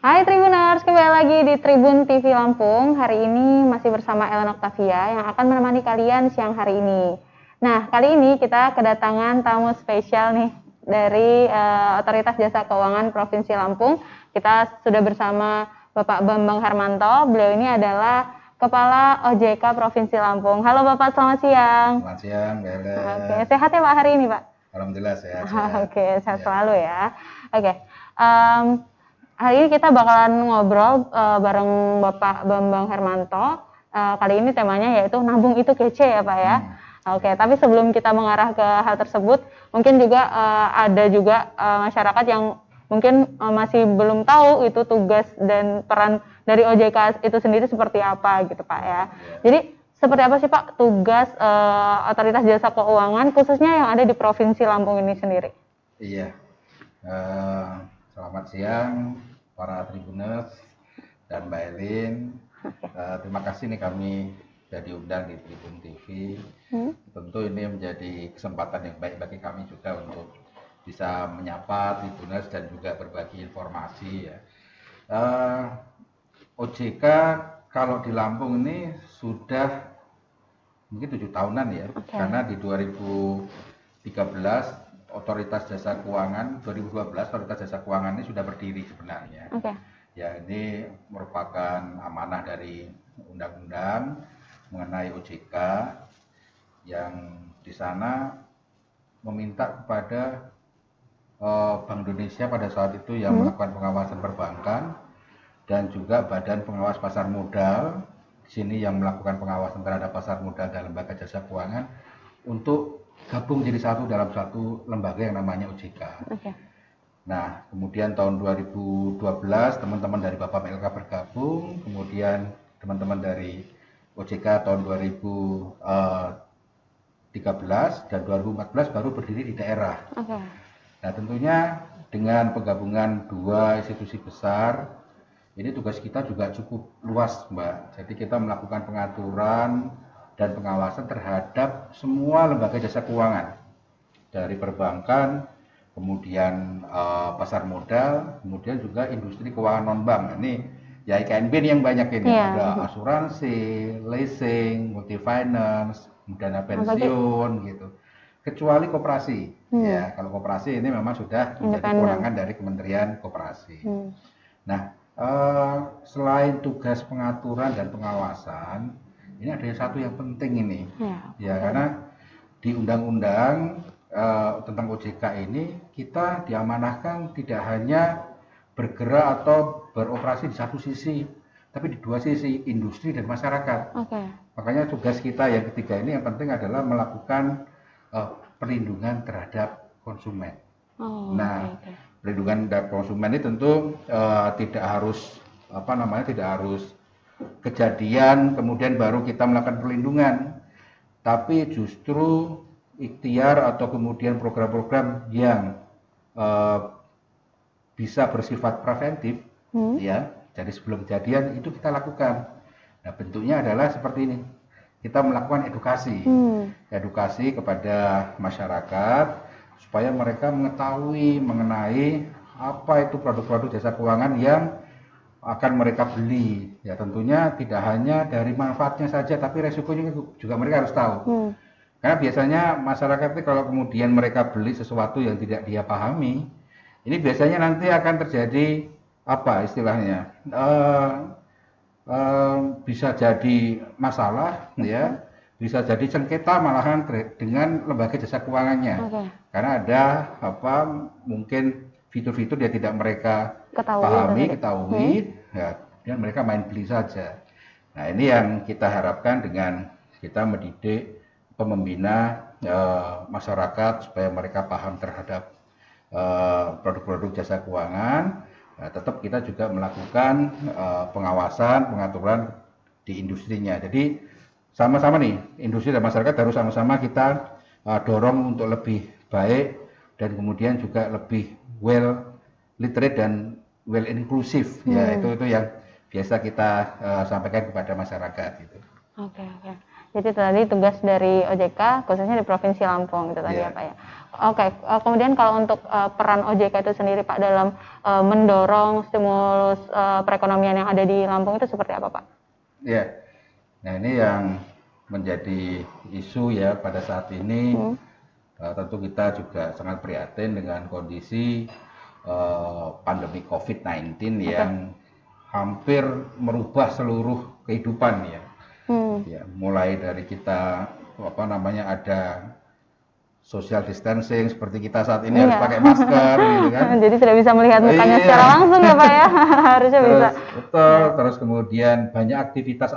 Hai Tribuners, kembali lagi di Tribun TV Lampung. Hari ini masih bersama Ellen Octavia yang akan menemani kalian siang hari ini. Nah, kali ini kita kedatangan tamu spesial nih dari Otoritas Jasa Keuangan Provinsi Lampung. Kita sudah bersama Bapak Bambang Hermanto. Beliau ini adalah Kepala OJK Provinsi Lampung. Halo Bapak, selamat siang. Selamat siang, Mbak Ellen. Oke, sehat ya Pak hari ini Pak? Alhamdulillah sehat. Oke, sehat selalu ya. Oke. Hari ini kita bakalan ngobrol bareng Bapak Bambang Hermanto. Kali ini temanya yaitu nabung itu kece ya Pak ya. Oke, tapi sebelum kita mengarah ke hal tersebut, mungkin juga ada juga masyarakat yang mungkin masih belum tahu itu tugas dan peran dari OJK itu sendiri seperti apa gitu Pak ya. Jadi seperti apa sih Pak tugas Otoritas Jasa Keuangan khususnya yang ada di Provinsi Lampung ini sendiri? Iya. Selamat siang para Tribuners dan Mbak Elin. Terima kasih nih kami sudah diundang di Tribun TV. Tentu ini menjadi kesempatan yang baik bagi kami juga untuk bisa menyapa Tribuners dan juga berbagi informasi ya. OJK kalau di Lampung ini sudah mungkin 7 tahunan ya, karena di 2013 Otoritas Jasa Keuangan, 2012 Otoritas Jasa Keuangan ini sudah berdiri sebenarnya. Ya, ini merupakan amanah dari undang-undang mengenai OJK yang di sana meminta kepada Bank Indonesia pada saat itu yang melakukan pengawasan perbankan dan juga Badan Pengawas Pasar Modal di sini yang melakukan pengawasan terhadap pasar modal dan lembaga jasa keuangan untuk gabung jadi satu dalam satu lembaga yang namanya OJK. Nah, kemudian tahun 2012 teman-teman dari Bapak PLK bergabung, kemudian teman-teman dari OJK tahun 2013 dan 2014 baru berdiri di daerah. Nah, tentunya dengan penggabungan dua institusi besar, ini tugas kita juga cukup luas, Mbak. Jadi kita melakukan pengaturan dan pengawasan terhadap semua lembaga jasa keuangan dari perbankan, kemudian pasar modal, kemudian juga industri keuangan non bank. Ini ya IKNB yang banyak ini, ada asuransi, leasing, multi finance, dana pensiun gitu. Kecuali koperasi, ya kalau koperasi ini memang sudah menjadi kewenangan dari Kementerian Koperasi. Nah, selain tugas pengaturan dan pengawasan, ini ada satu yang penting ini, karena di undang-undang tentang OJK ini kita diamanahkan tidak hanya bergerak atau beroperasi di satu sisi, tapi di dua sisi, industri dan masyarakat. Makanya tugas kita yang ketiga ini yang penting adalah melakukan perlindungan terhadap konsumen. Perlindungan terhadap konsumen ini tentu tidak harus kejadian kemudian baru kita melakukan perlindungan, tapi justru ikhtiar atau kemudian program-program yang bisa bersifat preventif, ya, jadi sebelum kejadian itu kita lakukan. Nah, bentuknya adalah seperti ini, kita melakukan edukasi kepada masyarakat supaya mereka mengetahui mengenai apa itu produk-produk jasa keuangan yang akan mereka beli. Ya, tentunya tidak hanya dari manfaatnya saja, tapi resikonya juga mereka harus tahu. Karena biasanya masyarakat itu kalau kemudian mereka beli sesuatu yang tidak dia pahami, ini biasanya nanti akan terjadi apa istilahnya? Bisa jadi masalah, ya, bisa jadi sengketa malahan dengan lembaga jasa keuangannya. Karena ada mungkin fitur-fitur yang tidak mereka ketahui, ya, dan mereka main beli saja. Nah, ini yang kita harapkan dengan kita mendidik, membina masyarakat supaya mereka paham terhadap produk-produk jasa keuangan. Nah, tetap kita juga melakukan pengawasan, pengaturan di industrinya. Jadi sama-sama nih, industri dan masyarakat harus sama-sama kita dorong untuk lebih baik dan kemudian juga lebih well literate dan well inclusive. Ya, itu yang biasa kita sampaikan kepada masyarakat gitu. Oke. Jadi tadi tugas dari OJK khususnya di Provinsi Lampung itu tadi ya Pak ya. Oke, kemudian kalau untuk peran OJK itu sendiri Pak dalam mendorong stimulus perekonomian yang ada di Lampung itu seperti apa Pak? Ya, nah ini yang menjadi isu ya pada saat ini. Tentu kita juga sangat prihatin dengan kondisi pandemi COVID-19 yang hampir merubah seluruh kehidupan ya. Ya, mulai dari kita ada social distancing seperti kita saat ini harus pakai masker gitu kan. Jadi tidak bisa melihat mukanya secara langsung ya Pak ya. Harusnya bisa. Betul, terus kemudian banyak aktivitas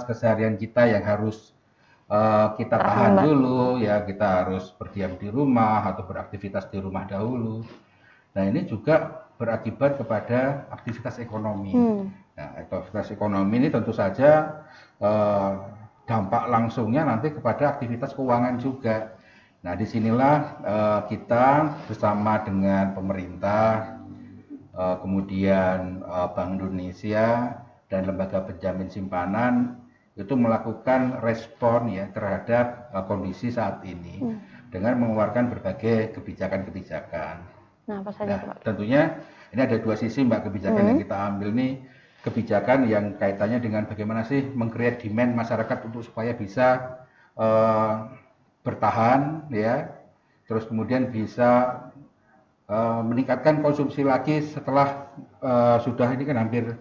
keseharian kita yang harus kita tahan dulu ya, kita harus berdiam di rumah atau beraktivitas di rumah dahulu. Nah, ini juga berakibat kepada aktivitas ekonomi. Nah, aktivitas ekonomi ini tentu saja dampak langsungnya nanti kepada aktivitas keuangan juga. Nah, disinilah kita bersama dengan pemerintah, kemudian Bank Indonesia dan lembaga penjamin simpanan itu melakukan respon ya terhadap kondisi saat ini dengan mengeluarkan berbagai kebijakan-kebijakan. Nah, apa saja Pak? Tentunya ini ada dua sisi Mbak kebijakan yang kita ambil nih. Kebijakan yang kaitannya dengan bagaimana sih meng-create demand masyarakat untuk supaya bisa bertahan ya, terus kemudian bisa meningkatkan konsumsi lagi setelah sudah ini kan hampir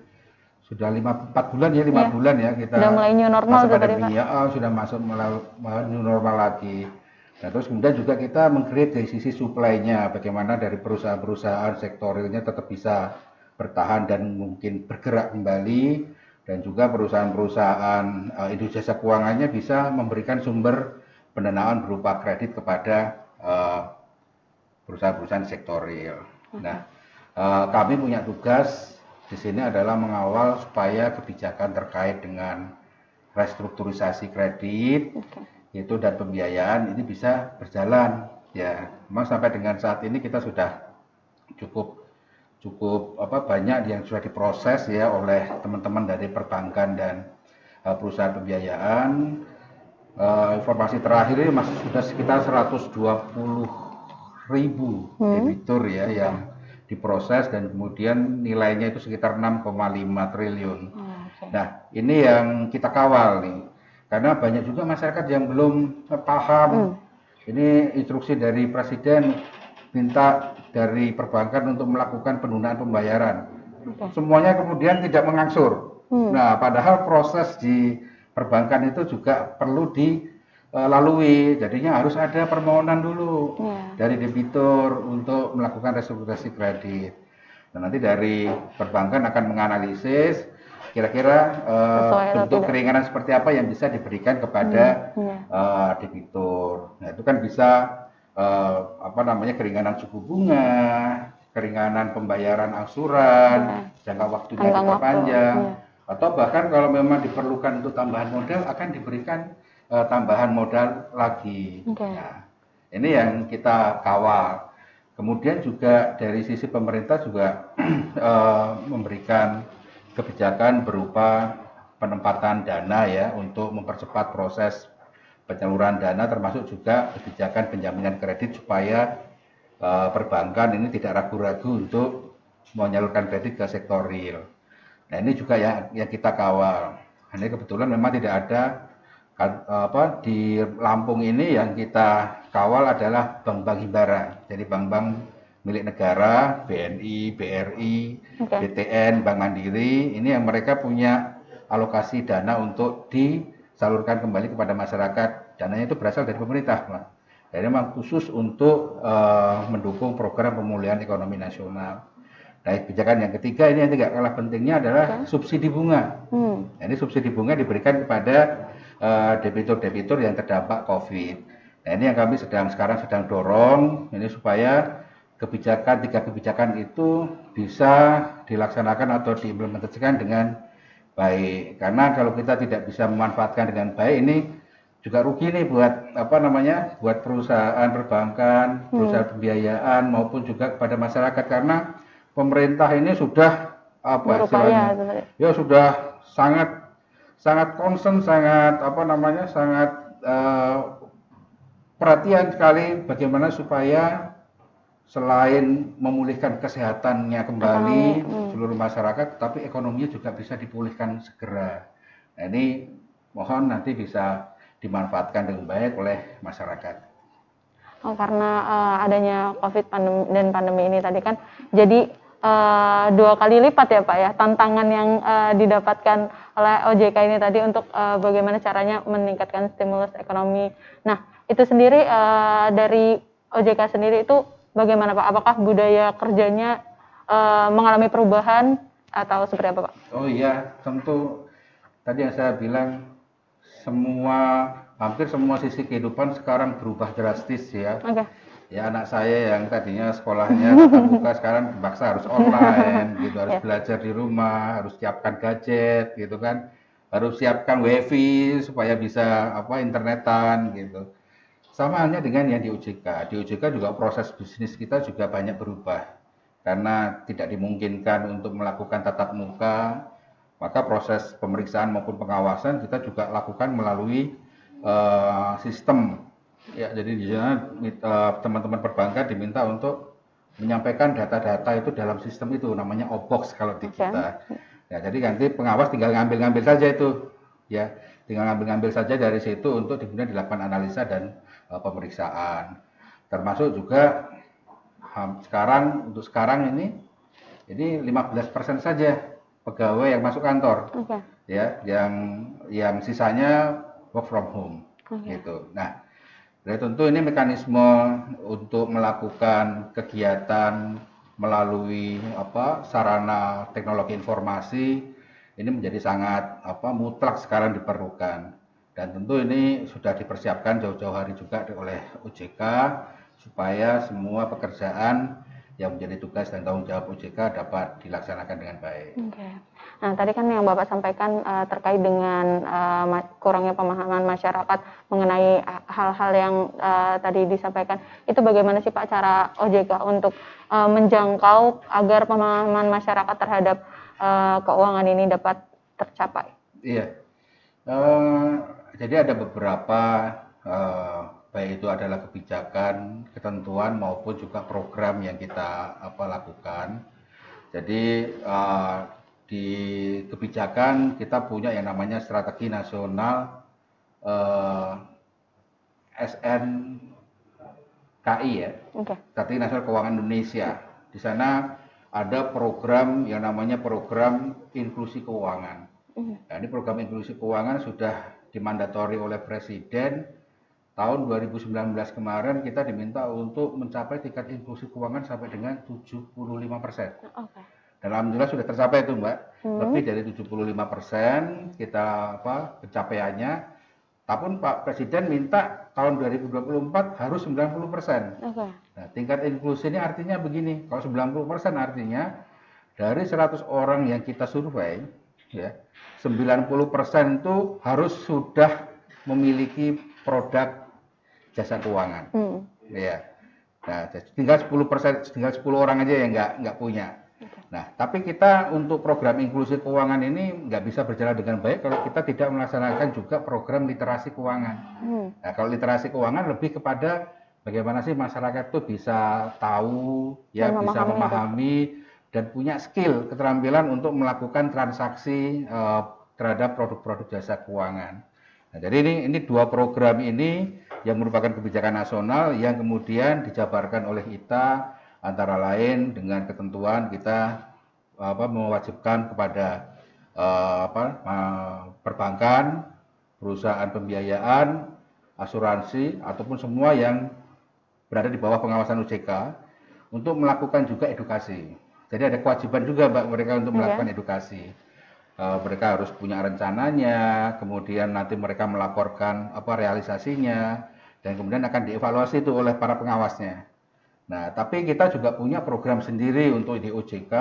sudah 4 bulan ya, 5 bulan ya kita sudah mulai new normal pandemi ya, sudah masuk new normal lagi. Nah, terus kemudian juga kita meng-create dari sisi supply-nya, bagaimana dari perusahaan-perusahaan sektorilnya tetap bisa bertahan dan mungkin bergerak kembali, dan juga perusahaan-perusahaan industri jasa keuangannya bisa memberikan sumber pendanaan berupa kredit kepada perusahaan-perusahaan sektoril. Nah, kami punya tugas di sini adalah mengawal supaya kebijakan terkait dengan restrukturisasi kredit itu dan pembiayaan ini bisa berjalan ya. Memang sampai dengan saat ini kita sudah cukup banyak yang sudah diproses ya oleh teman-teman dari perbankan dan perusahaan pembiayaan. Informasi terakhir ini masih sudah sekitar 120.000 debitur ya yang diproses dan kemudian nilainya itu sekitar 6,5 triliun. Nah, ini yang kita kawal nih. Karena banyak juga masyarakat yang belum paham. Ini instruksi dari Presiden minta dari perbankan untuk melakukan penundaan pembayaran. Semuanya kemudian tidak mengangsur. Nah, padahal proses di perbankan itu juga perlu dilalui. Jadinya harus ada permohonan dulu dari debitur untuk melakukan restrukturisasi kredit. Nah, nanti dari perbankan akan menganalisis kira-kira bentuk keringanan seperti apa yang bisa diberikan kepada debitur. Nah, itu kan bisa keringanan suku bunga, keringanan pembayaran angsuran, jangka waktunya diperpanjang, atau bahkan kalau memang diperlukan untuk tambahan modal akan diberikan tambahan modal lagi. Nah, ini yang kita kawal. Kemudian juga dari sisi pemerintah juga memberikan kebijakan berupa penempatan dana ya untuk mempercepat proses penyaluran dana, termasuk juga kebijakan penjaminan kredit supaya perbankan ini tidak ragu-ragu untuk menyalurkan kredit ke sektor real. Nah, ini juga yang kita kawal. Ini kebetulan memang tidak ada di Lampung ini yang kita kawal adalah bank-bank himbara. Jadi bank-bank milik negara, BNI, BRI, BTN, Bank Mandiri, ini yang mereka punya alokasi dana untuk disalurkan kembali kepada masyarakat. Dananya itu berasal dari pemerintah, Pak. Jadi memang khusus untuk mendukung program pemulihan ekonomi nasional. Nah, kebijakan yang ketiga ini yang tidak kalah pentingnya adalah subsidi bunga. Nah, ini subsidi bunga diberikan kepada debitur-debitur yang terdampak COVID. Nah, ini yang kami sekarang sedang dorong ini supaya tiga kebijakan itu bisa dilaksanakan atau diimplementasikan dengan baik. Karena kalau kita tidak bisa memanfaatkan dengan baik, ini juga rugi nih buat buat perusahaan perbankan, perusahaan pembiayaan maupun juga kepada masyarakat, karena pemerintah ini sudah sudah sangat concern, sangat apa namanya, sangat perhatian sekali bagaimana supaya selain memulihkan kesehatannya kembali seluruh masyarakat, tapi ekonominya juga bisa dipulihkan segera. Nah, ini mohon nanti bisa dimanfaatkan dengan baik oleh masyarakat. Oh, karena adanya COVID dan pandemi ini tadi kan, jadi 2 kali lipat ya Pak ya, tantangan yang didapatkan oleh OJK ini tadi untuk bagaimana caranya meningkatkan stimulus ekonomi. Nah, itu sendiri dari OJK sendiri itu bagaimana Pak? Apakah budaya kerjanya mengalami perubahan atau seperti apa Pak? Oh iya, tentu tadi yang saya bilang hampir semua sisi kehidupan sekarang berubah drastis ya. Okay. Ya, anak saya yang tadinya sekolahnya tatap muka sekarang terpaksa harus online gitu, harus belajar di rumah, harus siapkan gadget gitu kan, harus siapkan wifi supaya bisa internetan gitu. Sama halnya dengan yang di OJK. Di OJK juga proses bisnis kita juga banyak berubah karena tidak dimungkinkan untuk melakukan tatap muka. Maka proses pemeriksaan maupun pengawasan kita juga lakukan melalui sistem. Ya, jadi di sana teman-teman perbankan diminta untuk menyampaikan data-data itu dalam sistem itu, namanya OBOX kalau di kita. Ya, jadi nanti pengawas tinggal ngambil-ngambil saja itu, ya, tinggal ngambil-ngambil saja dari situ untuk kemudian dilakukan analisa dan pemeriksaan. Termasuk juga untuk sekarang ini 15% saja pegawai yang masuk kantor, ya, yang sisanya work from home, gitu. Nah, jadi tentu ini mekanisme untuk melakukan kegiatan melalui sarana teknologi informasi ini menjadi sangat mutlak sekarang diperlukan. Dan tentu ini sudah dipersiapkan jauh-jauh hari juga oleh OJK supaya semua pekerjaan yang menjadi tugas dan tanggung jawab OJK dapat dilaksanakan dengan baik. Nah, tadi kan yang Bapak sampaikan terkait dengan kurangnya pemahaman masyarakat mengenai hal-hal yang tadi disampaikan. Itu bagaimana sih Pak cara OJK untuk menjangkau agar pemahaman masyarakat terhadap keuangan ini dapat tercapai? Iya, jadi ada beberapa baik itu adalah kebijakan, ketentuan maupun juga program yang kita lakukan. Jadi di kebijakan kita punya yang namanya strategi nasional SNKI ya, Strategi Nasional Keuangan Indonesia. Di sana ada program yang namanya program inklusi keuangan. Nah, ini program inklusi keuangan sudah dimandatori oleh Presiden. Tahun 2019 kemarin kita diminta untuk mencapai tingkat inklusi keuangan sampai dengan 75%. Dan alhamdulillah sudah tercapai itu Mbak. Lebih dari 75% kita pencapaiannya. Tapi Pak Presiden minta tahun 2024 harus 90%. Nah, tingkat inklusi ini artinya begini, kalau 90% artinya dari 100 orang yang kita survei, ya, 90% itu harus sudah memiliki produk jasa keuangan, ya. Nah, tinggal 10% orang aja yang nggak punya. Nah, tapi kita untuk program inklusi keuangan ini nggak bisa berjalan dengan baik kalau kita tidak melaksanakan juga program literasi keuangan. Nah, kalau literasi keuangan lebih kepada bagaimana sih masyarakat itu bisa tahu, ya, bisa memahami dan punya skill, keterampilan untuk melakukan transaksi terhadap produk-produk jasa keuangan. Nah, jadi ini 2 program ini yang merupakan kebijakan nasional yang kemudian dijabarkan oleh kita, antara lain dengan ketentuan kita mewajibkan kepada perbankan, perusahaan pembiayaan, asuransi ataupun semua yang berada di bawah pengawasan OJK untuk melakukan juga edukasi. Jadi ada kewajiban juga Mbak mereka untuk melakukan edukasi. Mereka harus punya rencananya, kemudian nanti mereka melaporkan realisasinya, dan kemudian akan dievaluasi itu oleh para pengawasnya. Nah, tapi kita juga punya program sendiri untuk di OJK.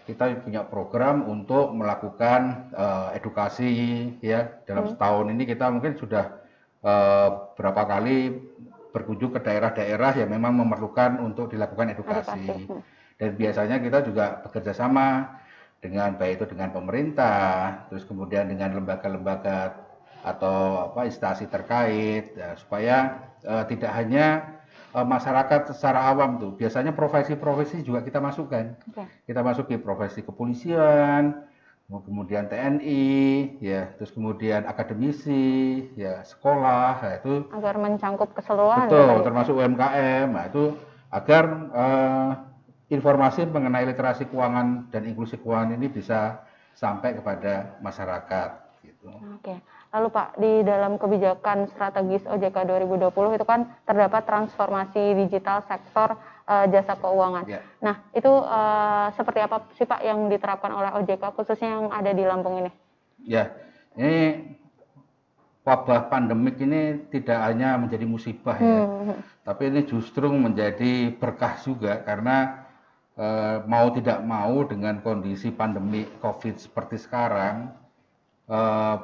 Kita punya program untuk melakukan edukasi, ya. Dalam setahun ini kita mungkin sudah berapa kali berkunjung ke daerah-daerah yang memang memerlukan untuk dilakukan edukasi. Dan biasanya kita juga bekerja sama dengan baik itu dengan pemerintah, terus kemudian dengan lembaga-lembaga atau instansi terkait, ya, supaya tidak hanya masyarakat secara awam tuh. Biasanya profesi-profesi juga kita masukkan. Kita masuki profesi kepolisian, kemudian TNI, ya, terus kemudian akademisi, ya, sekolah, ya, itu agar mencangkup keseluruhan. Betul, termasuk UMKM. Nah, itu agar informasi mengenai literasi keuangan dan inklusi keuangan ini bisa sampai kepada masyarakat. Gitu. Oke. Lalu Pak, di dalam kebijakan strategis OJK 2020 itu kan terdapat transformasi digital sektor jasa keuangan. Ya. Nah, itu seperti apa sih Pak yang diterapkan oleh OJK khususnya yang ada di Lampung ini? Ya, ini wabah pandemik ini tidak hanya menjadi musibah ya, tapi ini justru menjadi berkah juga karena mau tidak mau dengan kondisi pandemi COVID seperti sekarang,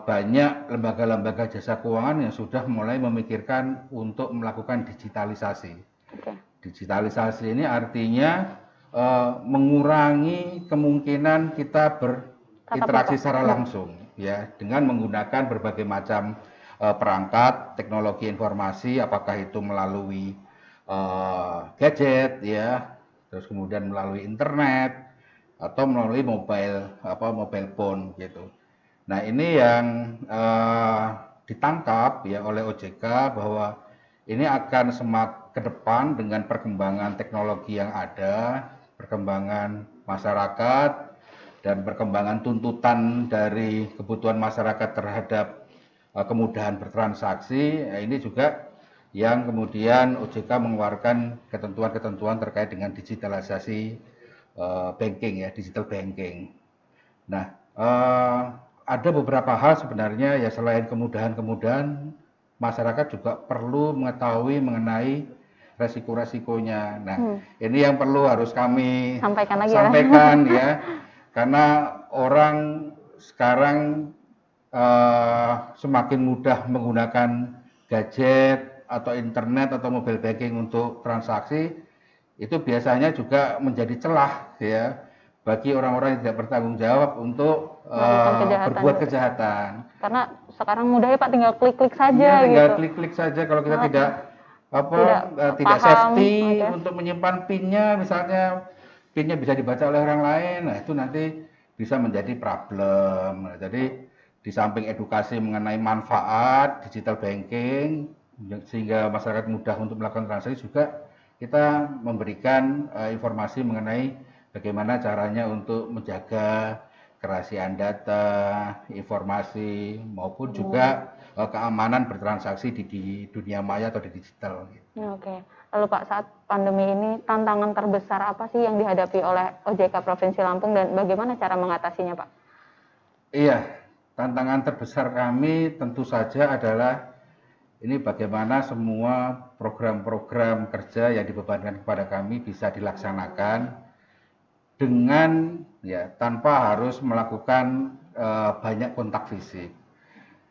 banyak lembaga-lembaga jasa keuangan yang sudah mulai memikirkan untuk melakukan digitalisasi. Digitalisasi ini artinya mengurangi kemungkinan kita berinteraksi secara langsung, ya, dengan menggunakan berbagai macam perangkat teknologi informasi, apakah itu melalui gadget, ya, terus kemudian melalui internet atau melalui mobile phone gitu. Nah, ini yang ditangkap ya oleh OJK bahwa ini akan semakin ke depan dengan perkembangan teknologi yang ada, perkembangan masyarakat dan perkembangan tuntutan dari kebutuhan masyarakat terhadap kemudahan bertransaksi. Ini juga yang kemudian OJK mengeluarkan ketentuan-ketentuan terkait dengan digitalisasi banking, ya, digital banking. Nah, ada beberapa hal sebenarnya ya, selain kemudahan-kemudahan, masyarakat juga perlu mengetahui mengenai resiko-resikonya. Nah, ini yang perlu harus kami sampaikan ya, karena orang sekarang semakin mudah menggunakan gadget atau internet atau mobile banking untuk transaksi, itu biasanya juga menjadi celah ya bagi orang-orang yang tidak bertanggung jawab untuk berbuat kejahatan. Karena sekarang mudah ya Pak, tinggal klik-klik saja. Ya, tinggal klik-klik saja. Kalau kita tidak safety untuk menyimpan PIN-nya, misalnya PIN-nya bisa dibaca oleh orang lain, nah itu nanti bisa menjadi problem. Nah, jadi di samping edukasi mengenai manfaat digital banking sehingga masyarakat mudah untuk melakukan transaksi, juga kita memberikan informasi mengenai bagaimana caranya untuk menjaga kerahasiaan data, informasi, maupun juga keamanan bertransaksi di dunia maya atau di digital. Oke. Lalu Pak, saat pandemi ini tantangan terbesar apa sih yang dihadapi oleh OJK Provinsi Lampung dan bagaimana cara mengatasinya Pak? Iya, tantangan terbesar kami tentu saja adalah ini bagaimana semua program-program kerja yang dibebankan kepada kami bisa dilaksanakan dengan ya tanpa harus melakukan banyak kontak fisik.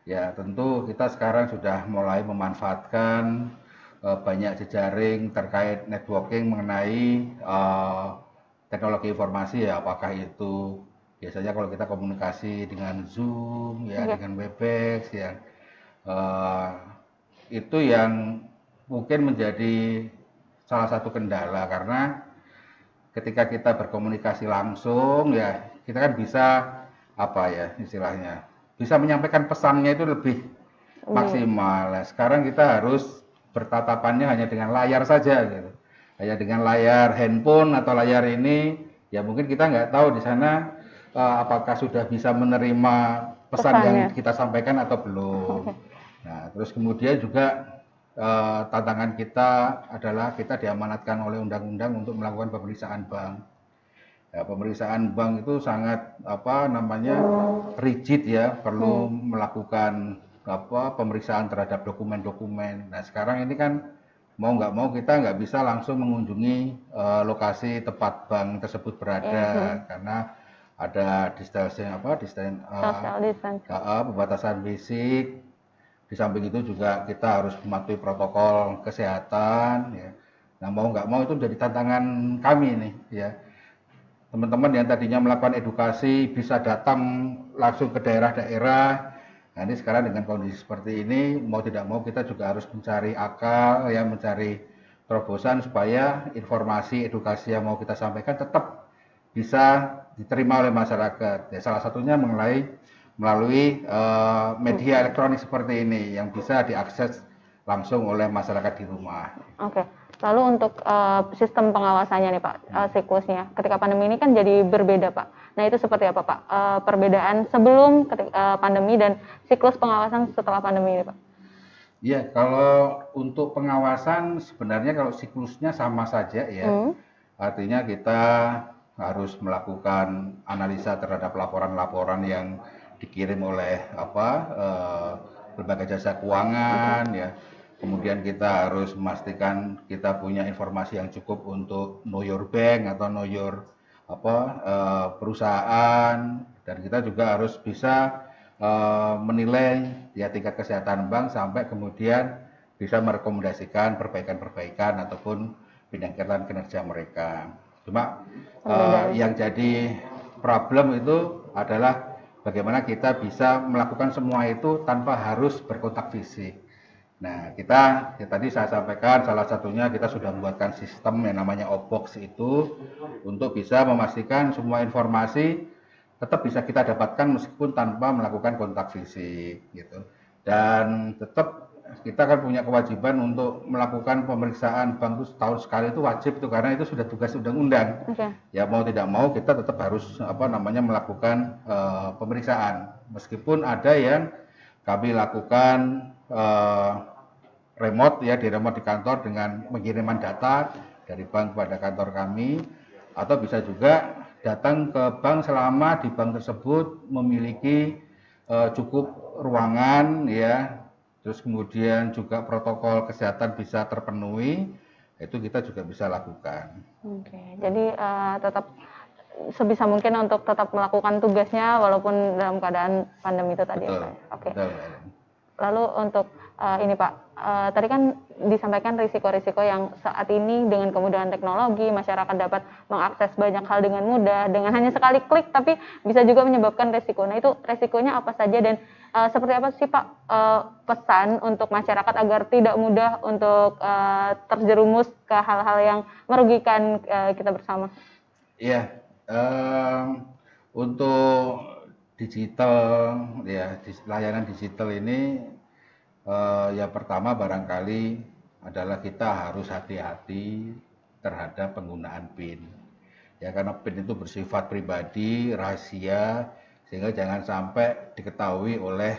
Ya, tentu kita sekarang sudah mulai memanfaatkan banyak jejaring terkait networking mengenai teknologi informasi, ya, apakah itu biasanya kalau kita komunikasi dengan Zoom, ya, dengan Webex, ya, itu yang mungkin menjadi salah satu kendala, karena ketika kita berkomunikasi langsung, ya, kita kan bisa istilahnya bisa menyampaikan pesannya itu lebih maksimal. Nah, sekarang kita harus bertatapannya hanya dengan layar saja gitu. Hanya dengan layar handphone atau layar ini, ya mungkin kita nggak tahu di sana apakah sudah bisa menerima pesan yang kita sampaikan atau belum. Nah, terus kemudian juga tantangan kita adalah kita diamanatkan oleh undang-undang untuk melakukan pemeriksaan bank. Ya, pemeriksaan bank itu sangat rigid ya, perlu melakukan pemeriksaan terhadap dokumen-dokumen. Nah, sekarang ini kan mau nggak mau kita nggak bisa langsung mengunjungi lokasi tempat bank tersebut berada, karena ada pembatasan fisik. Di samping itu juga kita harus mematuhi protokol kesehatan. Ya. Nah, mau nggak mau itu menjadi tantangan kami nih, ya. teman-teman yang tadinya melakukan edukasi bisa datang langsung ke daerah-daerah. Nah, ini sekarang dengan kondisi seperti ini, mau tidak mau kita juga harus mencari akal, ya, mencari terobosan supaya informasi edukasi yang mau kita sampaikan tetap bisa diterima oleh masyarakat. Ya, salah satunya melalui media elektronik seperti ini yang bisa diakses langsung oleh masyarakat di rumah. Oke. Lalu untuk sistem pengawasannya nih Pak, siklusnya. Ketika pandemi ini kan jadi berbeda Pak. Nah itu seperti apa Pak? Perbedaan sebelum pandemi dan siklus pengawasan setelah pandemi ini Pak? Ya, kalau untuk pengawasan sebenarnya kalau siklusnya sama saja ya. Artinya kita harus melakukan analisa terhadap laporan-laporan yang dikirim oleh berbagai jasa keuangan ya. Kemudian kita harus memastikan kita punya informasi yang cukup untuk know your bank atau know your perusahaan, dan kita juga harus bisa menilai ya tingkat kesehatan bank sampai kemudian bisa merekomendasikan perbaikan-perbaikan ataupun peningkatan kinerja mereka. Cuma yang jadi problem itu adalah bagaimana kita bisa melakukan semua itu tanpa harus berkontak fisik. Nah, kita ya tadi saya sampaikan salah satunya kita sudah membuatkan sistem yang namanya Opbox itu untuk bisa memastikan semua informasi tetap bisa kita dapatkan meskipun tanpa melakukan kontak fisik gitu. Dan tetap kita kan punya kewajiban untuk melakukan pemeriksaan bank itu setahun sekali, itu wajib itu karena itu sudah tugas undang-undang. Ya mau tidak mau kita tetap harus melakukan pemeriksaan. Meskipun ada yang kami lakukan remote ya, di remote di kantor dengan pengiriman data dari bank kepada kantor kami, atau bisa juga datang ke bank selama di bank tersebut memiliki cukup ruangan ya, terus kemudian juga protokol kesehatan bisa terpenuhi, itu kita juga bisa lakukan. Oke, jadi tetap sebisa mungkin untuk tetap melakukan tugasnya walaupun dalam keadaan pandemi itu tadi. Betul, ya Pak. Oke. Betul. Lalu untuk ini Pak, tadi kan disampaikan risiko-risiko yang saat ini dengan kemudahan teknologi masyarakat dapat mengakses banyak hal dengan mudah dengan hanya sekali klik, tapi bisa juga menyebabkan risiko. Nah itu risikonya apa saja dan seperti apa sih Pak pesan untuk masyarakat agar tidak mudah untuk terjerumus ke hal-hal yang merugikan kita bersama? Iya, untuk digital ya, layanan digital ini yang pertama barangkali adalah kita harus hati-hati terhadap penggunaan PIN ya, karena PIN itu bersifat pribadi, rahasia, sehingga jangan sampai diketahui oleh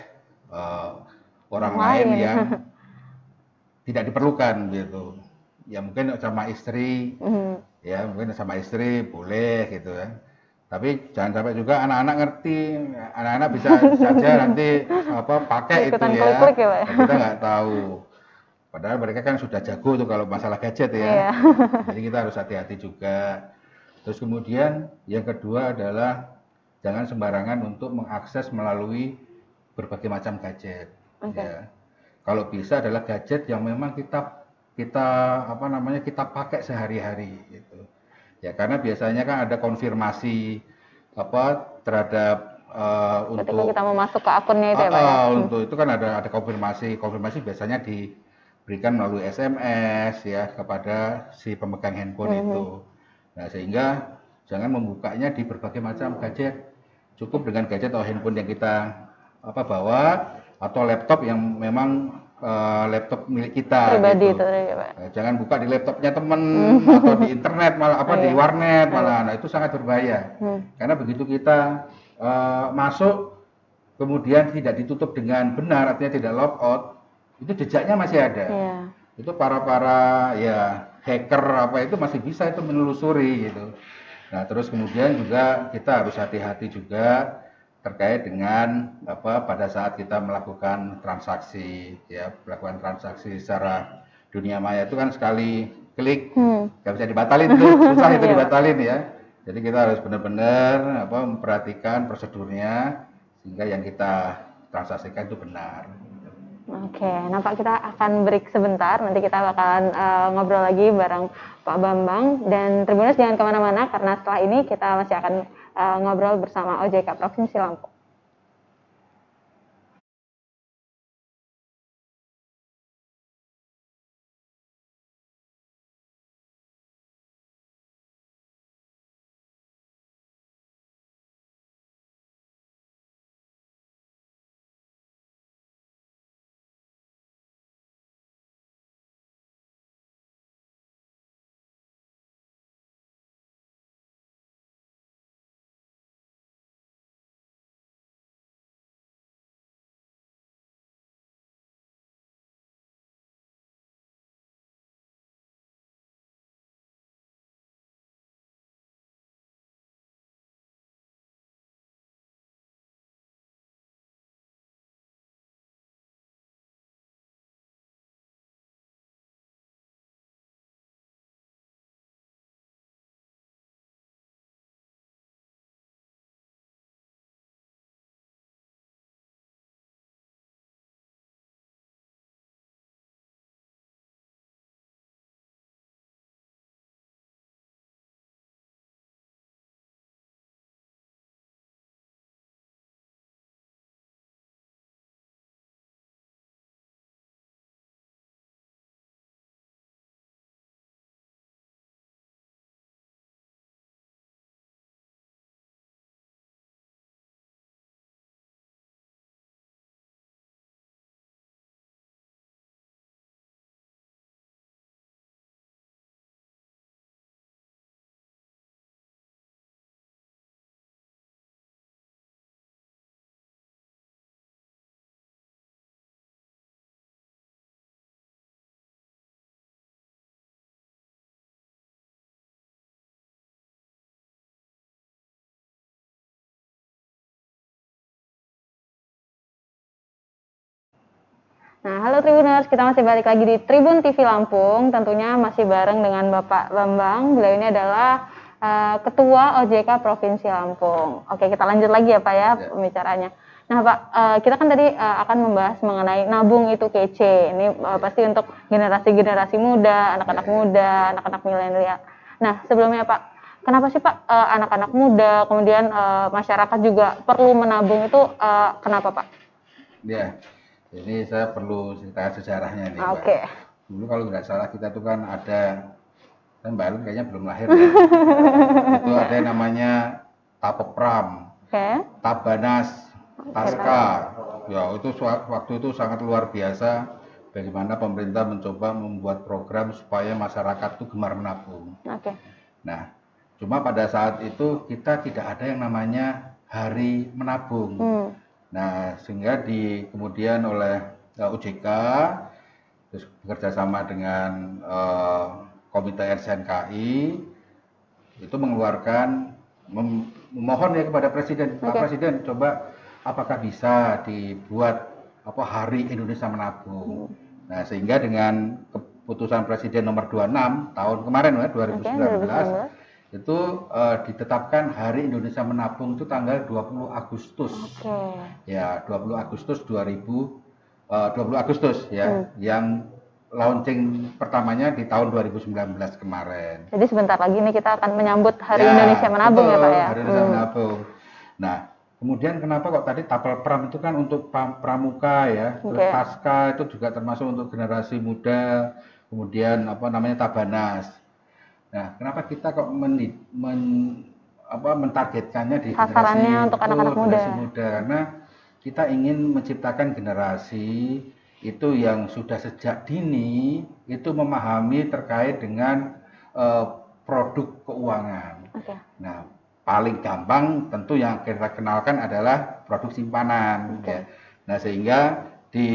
orang lain yang tidak diperlukan gitu ya. Mungkin sama istri ya, mungkin sama istri boleh gitu ya, tapi jangan sampai juga anak-anak ngerti, anak-anak bisa saja nanti pakai itu ya, kita nggak tahu. Padahal mereka kan sudah jago tuh kalau masalah gadget ya. Jadi kita harus hati-hati juga. Terus kemudian yang kedua adalah jangan sembarangan untuk mengakses melalui berbagai macam gadget. Ya. Kalau bisa adalah gadget yang memang kita pakai sehari-hari gitu. Ya, karena biasanya kan ada konfirmasi terhadap ketika kita mau masuk ke akunnya itu ya Pak ya. Untuk itu kan ada konfirmasi biasanya diberikan melalui SMS ya kepada si pemegang handphone itu. Nah, sehingga jangan membukanya di berbagai macam gadget. Cukup dengan gadget atau handphone yang kita bawa, atau laptop yang memang laptop milik kita pribadi gitu. Itu ya Pak. Jangan buka di laptopnya teman atau di internet malah di warnet malah. Nah, itu sangat berbahaya. Karena begitu kita masuk kemudian tidak ditutup dengan benar, artinya tidak logout, itu jejaknya masih ada. Itu para ya hacker itu masih bisa itu menelusuri gitu. Nah, terus kemudian juga kita harus hati-hati juga terkait dengan pada saat kita melakukan transaksi ya, melakukan transaksi secara dunia maya itu kan sekali klik nggak bisa dibatalin tuh, susah itu dibatalin ya. Jadi kita harus benar-benar memperhatikan prosedurnya sehingga yang kita transaksikan itu benar. Oke, nampak kita akan break sebentar. Nanti kita bakalan ngobrol lagi bareng Pak Bambang. Dan Tribuners jangan kemana-mana karena setelah ini kita masih akan ngobrol bersama OJK Provinsi Lampung. Nah, halo Tribuners, kita masih balik lagi di Tribun TV Lampung, tentunya masih bareng dengan Bapak Bambang. Beliau ini adalah Ketua OJK Provinsi Lampung. Oke, kita lanjut lagi ya Pak ya pembicaranya. Nah Pak, kita kan tadi akan membahas mengenai nabung itu kece. Ini pasti untuk generasi-generasi muda, anak-anak muda, anak-anak milenial. Nah, sebelumnya Pak, kenapa sih Pak anak-anak muda, kemudian masyarakat juga perlu menabung itu kenapa Pak? Ya. Ini saya perlu ceritakan sejarahnya nih, Mbak. Oke. Dulu kalau nggak salah kita tuh kan ada, kan Mbak Alun kayaknya belum lahir ya. Itu ada yang namanya Tapepram, Tabanas, Taska. Ya itu waktu itu sangat luar biasa. Bagaimana pemerintah mencoba membuat program supaya masyarakat tuh gemar menabung. Nah, cuma pada saat itu kita tidak ada yang namanya hari menabung. Nah, sehingga kemudian oleh OJK terus bekerjasama dengan Komite RSNKI itu mengeluarkan memohon ya kepada Presiden, Pak Presiden, coba apakah bisa dibuat Hari Indonesia Menabung. Nah, sehingga dengan keputusan Presiden nomor 26 tahun kemarin ya 2019 itu ditetapkan Hari Indonesia Menabung itu tanggal 20 Agustus. Ya, 20 Agustus 20 Agustus ya, yang launching pertamanya di tahun 2019 kemarin. Jadi sebentar lagi nih kita akan menyambut Hari Indonesia Menabung ya Pak ya. Hari Indonesia Menabung. Nah, kemudian kenapa kok tadi Tapelpram itu kan untuk pramuka ya, terus Taska itu juga termasuk untuk generasi muda, kemudian Tabanas. Nah, kenapa kita kok mentargetkannya di sasarannya untuk anak-anak muda? Karena kita ingin menciptakan generasi itu yang sudah sejak dini itu memahami terkait dengan produk keuangan. Nah, paling gampang tentu yang kita kenalkan adalah produk simpanan. Ya. Nah, sehingga di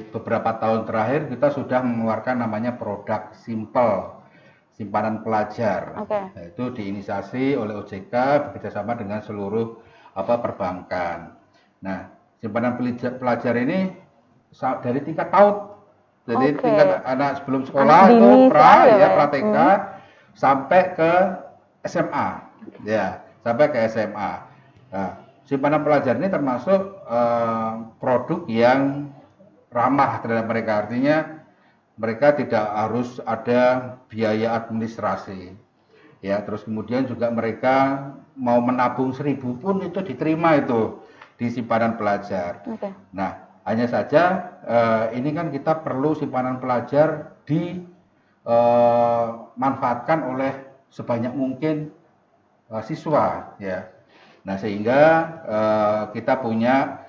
beberapa tahun terakhir kita sudah mengeluarkan namanya produk simple. Simpanan pelajar, nah, itu diinisiasi oleh OJK bekerjasama dengan seluruh perbankan. Nah, simpanan pelajar ini dari tingkat PAUD, jadi tingkat anak sebelum sekolah itu pra-TK sampai ke SMA, ya sampai ke SMA. Nah, simpanan pelajar ini termasuk produk yang ramah terhadap mereka. Artinya mereka tidak harus ada biaya administrasi. Ya, terus kemudian juga mereka mau menabung 1.000 pun itu diterima itu di simpanan pelajar. Okay. Nah, hanya saja ini kan kita perlu simpanan pelajar dimanfaatkan oleh sebanyak mungkin siswa, ya. Nah, sehingga kita punya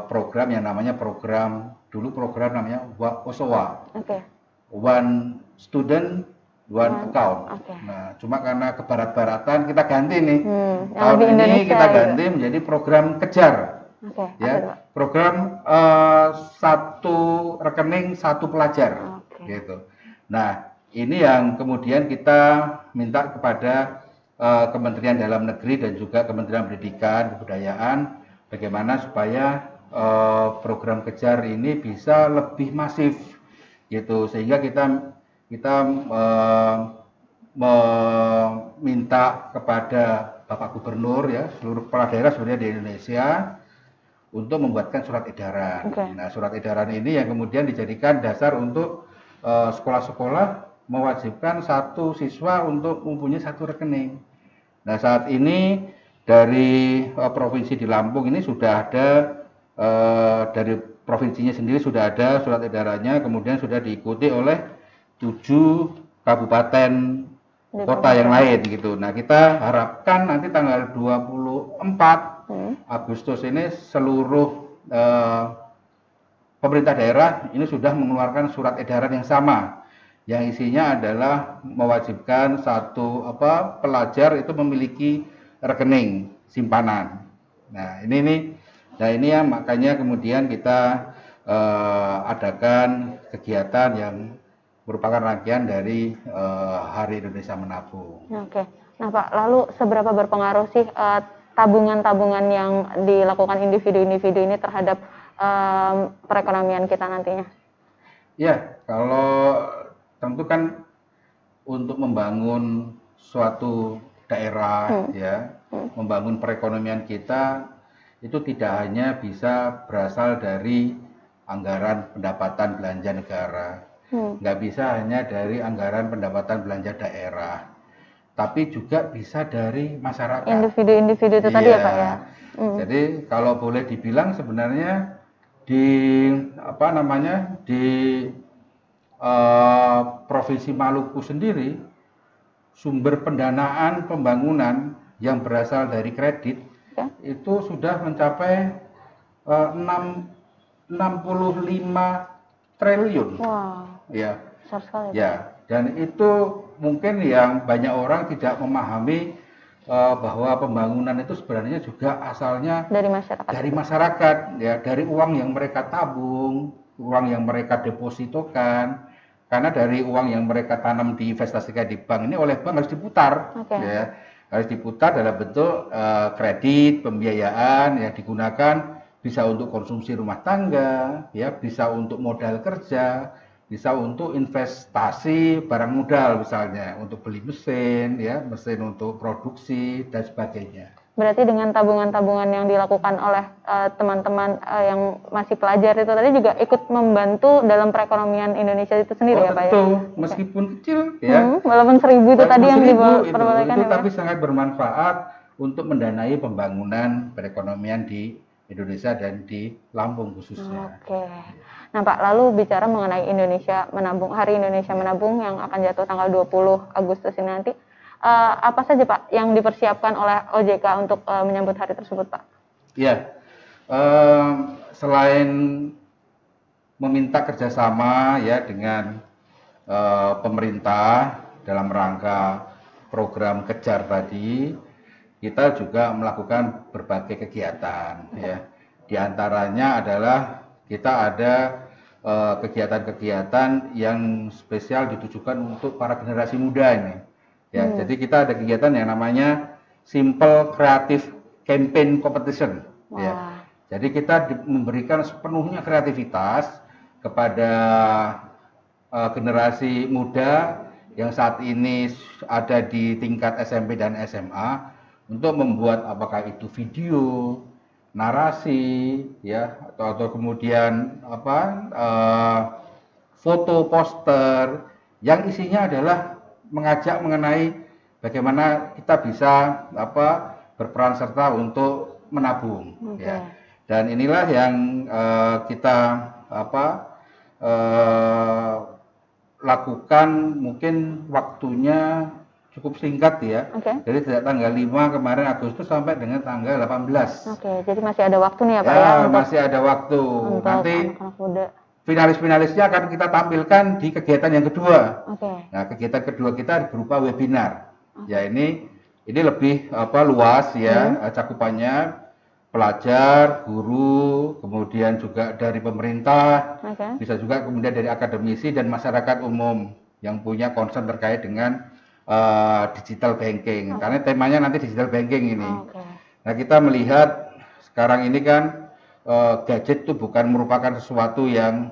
program yang namanya program namanya OSOA. Okay. One Student One Account. Okay. Nah, cuma karena kebarat-baratan kita ganti nih. Tahun ini kita ganti menjadi program kejar. Okay. Ya, program satu rekening satu pelajar. Okay. Gitu. Nah, ini yang kemudian kita minta kepada Kementerian Dalam Negeri dan juga Kementerian Pendidikan Kebudayaan bagaimana supaya program kejar ini bisa lebih masif gitu, sehingga kita meminta kepada Bapak Gubernur, ya, seluruh kepala daerah sebenarnya di Indonesia untuk membuatkan surat edaran. Okay. Nah, surat edaran ini yang kemudian dijadikan dasar untuk sekolah-sekolah mewajibkan satu siswa untuk mempunyai satu rekening. Nah, saat ini dari provinsi di Lampung ini sudah ada, dari provinsinya sendiri sudah ada surat edarannya, kemudian sudah diikuti oleh 7 kabupaten kota yang lain gitu. Nah, kita harapkan nanti tanggal 24 Agustus ini seluruh pemerintah daerah ini sudah mengeluarkan surat edaran yang sama, yang isinya adalah mewajibkan satu pelajar itu memiliki rekening simpanan. Nah, ini yang makanya kemudian kita adakan kegiatan yang merupakan rangkaian dari Hari Indonesia Menabung. Oke. Nah, Pak, lalu seberapa berpengaruh sih tabungan-tabungan yang dilakukan individu-individu ini terhadap perekonomian kita nantinya? Ya, kalau tentu kan untuk membangun suatu daerah, ya, membangun perekonomian kita itu tidak hanya bisa berasal dari anggaran pendapatan belanja negara, nggak bisa hanya dari anggaran pendapatan belanja daerah, tapi juga bisa dari masyarakat. Individu-individu itu tadi ya, Pak, ya. Jadi kalau boleh dibilang sebenarnya di Provinsi Maluku sendiri, sumber pendanaan pembangunan yang berasal dari kredit itu sudah mencapai 65 triliun. Wow. Ya. Besar sekali. Ya, dan itu mungkin yang banyak orang tidak memahami bahwa pembangunan itu sebenarnya juga asalnya dari masyarakat. Dari masyarakat, ya, dari uang yang mereka tabung, uang yang mereka depositokan. Karena dari uang yang mereka tanam diinvestasikan di bank ini oleh bank harus diputar, ya, harus diputar dalam bentuk kredit, pembiayaan yang digunakan bisa untuk konsumsi rumah tangga, ya, bisa untuk modal kerja, bisa untuk investasi barang modal misalnya, untuk beli mesin, ya, mesin untuk produksi dan sebagainya. Berarti dengan tabungan-tabungan yang dilakukan oleh teman-teman yang masih pelajar itu tadi juga ikut membantu dalam perekonomian Indonesia itu sendiri, ya, Pak? Tentu, meskipun kecil, ya. Walaupun 1.000 itu tadi yang diperbolehkan, itu tapi sangat bermanfaat untuk mendanai pembangunan perekonomian di Indonesia dan di Lampung khususnya. Oke. Nah, Pak, lalu bicara mengenai Indonesia Menabung, Hari Indonesia Menabung yang akan jatuh tanggal 20 Agustus ini nanti, apa saja, Pak, yang dipersiapkan oleh OJK untuk menyambut hari tersebut, Pak? Iya, selain meminta kerjasama, ya, dengan pemerintah dalam rangka program kejar tadi, kita juga melakukan berbagai kegiatan, ya. Di antaranya adalah kita ada kegiatan-kegiatan yang spesial ditujukan untuk para generasi muda ini. Ya, jadi kita ada kegiatan yang namanya Simple Creative Campaign Competition. Wow. Ya. Jadi kita memberikan sepenuhnya kreativitas kepada generasi muda yang saat ini ada di tingkat SMP dan SMA untuk membuat apakah itu video, narasi, ya, atau kemudian foto, poster yang isinya adalah mengajak mengenai bagaimana kita bisa berperan serta untuk menabung, ya. Dan inilah yang kita lakukan, mungkin waktunya cukup singkat ya. Jadi sejak tanggal 5 kemarin Agustus sampai dengan tanggal 18. Jadi masih ada waktu nih ya Pak ya? Masih ada waktu. Nanti finalis-finalisnya akan kita tampilkan di kegiatan yang kedua. Nah, kegiatan kedua kita berupa webinar. Ya, ini lebih luas ya, cakupannya. Pelajar, guru, kemudian juga dari pemerintah, bisa juga kemudian dari akademisi dan masyarakat umum yang punya concern terkait dengan digital banking. Karena temanya nanti digital banking ini. Nah, kita melihat sekarang ini kan gadget itu bukan merupakan sesuatu yang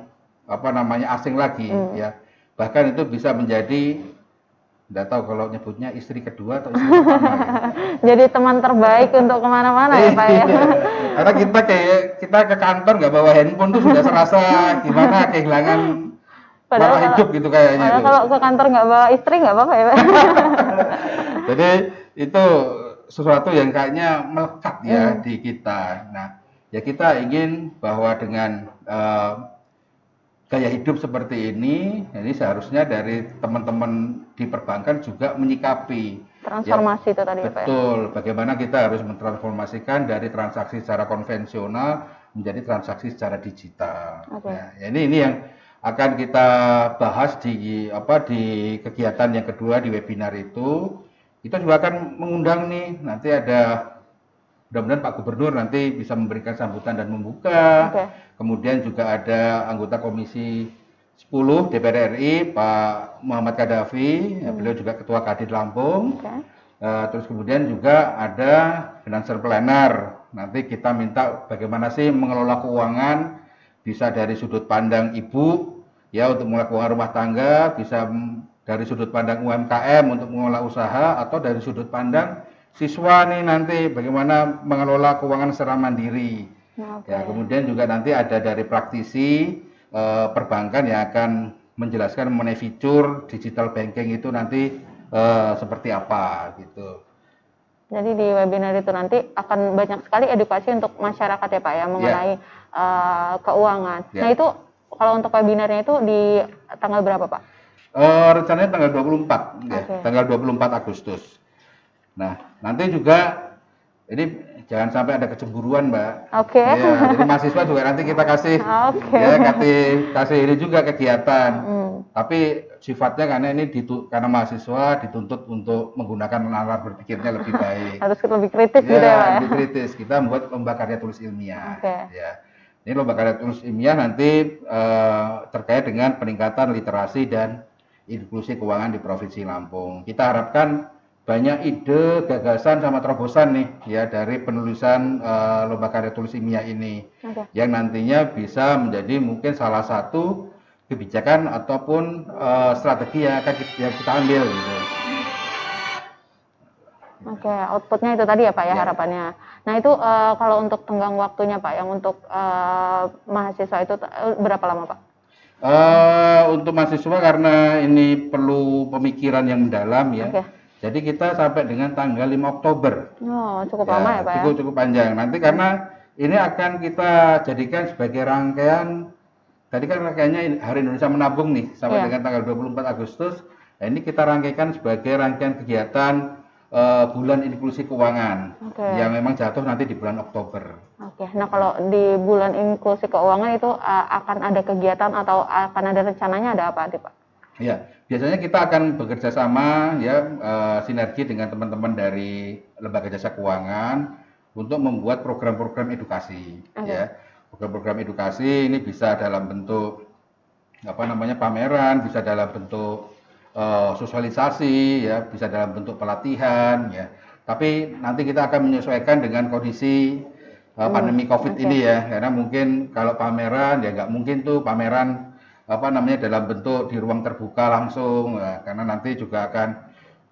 asing lagi, ya. Bahkan itu bisa menjadi, nggak tahu kalau nyebutnya istri kedua atau istri pertama. Ya. Jadi teman terbaik untuk kemana-mana ya Pak ya. Karena kita ke kantor nggak bawa handphone tuh sudah serasa gimana kehilangan warna hidup gitu kayaknya. Kalau ke kantor nggak bawa istri nggak apa-apa ya Pak. Jadi itu sesuatu yang kayaknya melekat ya di kita. Nah, ya kita ingin bahwa dengan gaya hidup seperti ini seharusnya dari teman-teman di perbankan juga menyikapi transformasi itu tadi ya Pak. Betul, bagaimana kita harus mentransformasikan dari transaksi secara konvensional menjadi transaksi secara digital. Nah, ini yang akan kita bahas di kegiatan yang kedua di webinar itu. Kita juga akan mengundang nih, nanti ada mudah-mudahan Pak Gubernur nanti bisa memberikan sambutan dan membuka. Kemudian juga ada anggota Komisi 10 DPR RI, Pak Muhammad Kadafi, beliau juga Ketua Kadin Lampung. Terus kemudian juga ada financial planner. Nanti kita minta bagaimana sih mengelola keuangan, bisa dari sudut pandang ibu, ya untuk mengelola keuangan rumah tangga, bisa dari sudut pandang UMKM untuk mengelola usaha, atau dari sudut pandang siswa nih nanti bagaimana mengelola keuangan secara mandiri. Ya, kemudian juga nanti ada dari praktisi perbankan yang akan menjelaskan mengenai fitur digital banking itu nanti seperti apa gitu. Jadi di webinar itu nanti akan banyak sekali edukasi untuk masyarakat ya Pak ya mengenai keuangan. Nah itu kalau untuk webinarnya itu di tanggal berapa Pak? Rencananya tanggal 24 ya, tanggal 24 Agustus. Nah nanti juga ini jangan sampai ada kecemburuan Mbak. Ya, jadi mahasiswa juga nanti kita kasih kasih ini juga kegiatan. Tapi sifatnya karena ini karena mahasiswa dituntut untuk menggunakan nalar berpikirnya lebih baik. Harus lebih kritis gitu ya Pak. Lebih kritis. Kita membuat lomba karya tulis ilmiah. Ya. Ini lomba karya tulis ilmiah nanti terkait dengan peningkatan literasi dan inklusi keuangan di Provinsi Lampung. Kita harapkan banyak ide, gagasan sama terobosan nih ya dari penulisan lomba karya tulis ilmiah ini yang nantinya bisa menjadi mungkin salah satu kebijakan ataupun strategi yang akan kita ambil gitu. Outputnya itu tadi ya Pak ya harapannya. Nah itu kalau untuk tenggang waktunya Pak yang untuk mahasiswa itu berapa lama Pak? Untuk mahasiswa karena ini perlu pemikiran yang mendalam ya. Jadi kita sampai dengan tanggal 5 Oktober. Cukup lama ya Pak ya? Cukup panjang. Nanti karena ini akan kita jadikan sebagai rangkaian, tadi kan rangkaiannya Hari Indonesia Menabung nih, sampai dengan tanggal 24 Agustus. Nah, ini kita rangkaikan sebagai rangkaian kegiatan bulan inklusi keuangan, yang memang jatuh nanti di bulan Oktober. Nah kalau di bulan inklusi keuangan itu akan ada kegiatan atau akan ada rencananya ada apa Pak? Ya, biasanya kita akan bekerja sama ya sinergi dengan teman-teman dari Lembaga Jasa Keuangan untuk membuat program-program edukasi ya. Program-program edukasi ini bisa dalam bentuk pameran, bisa dalam bentuk sosialisasi ya, bisa dalam bentuk pelatihan ya. Tapi nanti kita akan menyesuaikan dengan kondisi pandemi Covid ini ya. Karena mungkin kalau pameran ya nggak mungkin tuh pameran dalam bentuk di ruang terbuka langsung karena nanti juga akan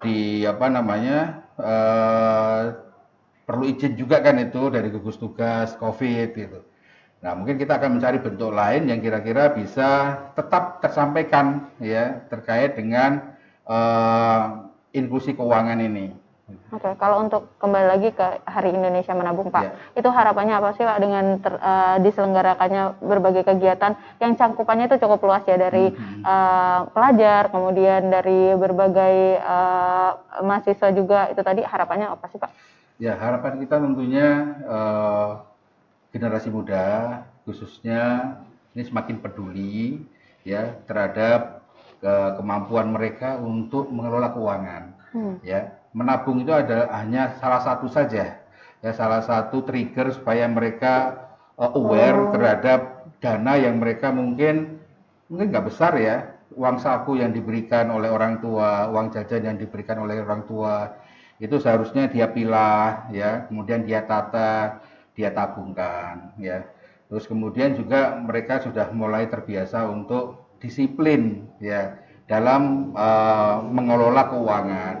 di perlu izin juga kan itu dari gugus tugas COVID gitu. Nah, mungkin kita akan mencari bentuk lain yang kira-kira bisa tetap tersampaikan ya terkait dengan inklusi keuangan ini. Oke, kalau untuk kembali lagi ke Hari Indonesia Menabung, Pak, itu harapannya apa sih, Pak, dengan diselenggarakannya berbagai kegiatan yang cangkupannya itu cukup luas ya, dari pelajar, kemudian dari berbagai mahasiswa juga, itu tadi harapannya apa sih, Pak? Ya, harapan kita tentunya generasi muda khususnya ini semakin peduli ya terhadap kemampuan mereka untuk mengelola keuangan. Ya, menabung itu adalah hanya salah satu saja, ya salah satu trigger supaya mereka aware terhadap dana yang mereka mungkin nggak besar ya, uang saku yang diberikan oleh orang tua, uang jajan yang diberikan oleh orang tua, itu seharusnya dia pilah, ya, kemudian dia tata, dia tabungkan, ya. Terus kemudian juga mereka sudah mulai terbiasa untuk disiplin, ya, dalam mengelola keuangan.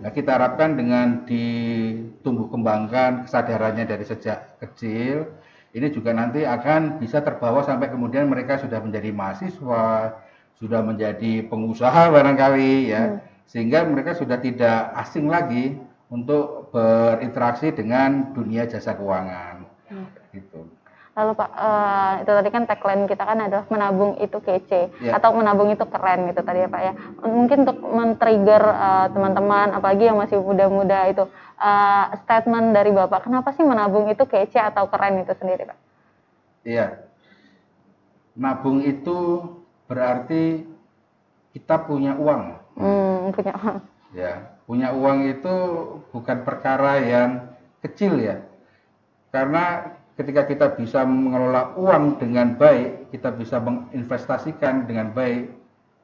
Nah, kita harapkan dengan ditumbuh kembangkan kesadarannya dari sejak kecil, ini juga nanti akan bisa terbawa sampai kemudian mereka sudah menjadi mahasiswa, sudah menjadi pengusaha barangkali ya, sehingga mereka sudah tidak asing lagi untuk berinteraksi dengan dunia jasa keuangan. Gitu. Lalu Pak, itu tadi kan tagline kita kan adalah menabung itu kece, atau menabung itu keren gitu tadi ya Pak ya. Mungkin untuk men-trigger teman-teman, apalagi yang masih muda-muda itu, statement dari Bapak, kenapa sih menabung itu kece atau keren itu sendiri Pak? Iya, nabung itu berarti kita punya uang. Punya uang. Ya, punya uang itu bukan perkara yang kecil ya, karena ketika kita bisa mengelola uang dengan baik, kita bisa menginvestasikan dengan baik,